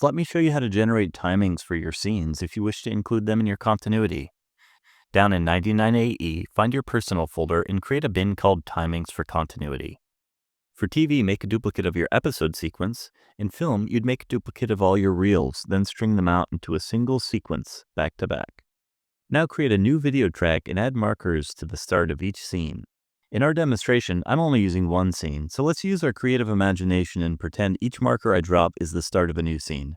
Let me show you how to generate timings for your scenes if you wish to include them in your continuity. Down in 99AE, find your personal folder and create a bin called Timings for Continuity. For TV, make a duplicate of your episode sequence. In film, you'd make a duplicate of all your reels, then string them out into a single sequence, back to back. Now create a new video track and add markers to the start of each scene. In our demonstration, I'm only using one scene, so let's use our creative imagination and pretend each marker I drop is the start of a new scene.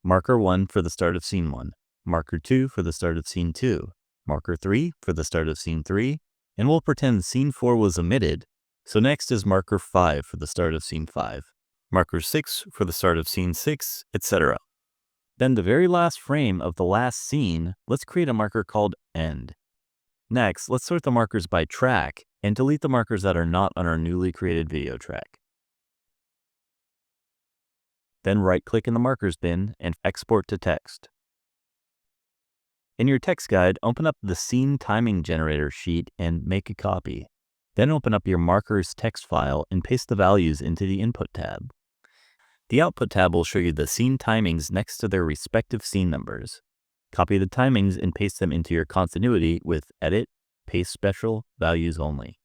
Marker 1 for the start of scene 1, marker 2 for the start of scene 2, marker 3 for the start of scene 3, and we'll pretend scene 4 was omitted, so next is marker 5 for the start of scene 5, marker 6 for the start of scene 6, etc. Then the very last frame of the last scene, let's create a marker called End. Next, let's sort the markers by track and delete the markers that are not on our newly created video track. Then right-click in the markers bin and export to text. In your text guide, open up the Scene Timing Generator sheet and make a copy. Then open up your markers text file and paste the values into the Input tab. The Output tab will show you the scene timings next to their respective scene numbers. Copy the timings and paste them into your continuity with Edit, Paste Special, Values Only.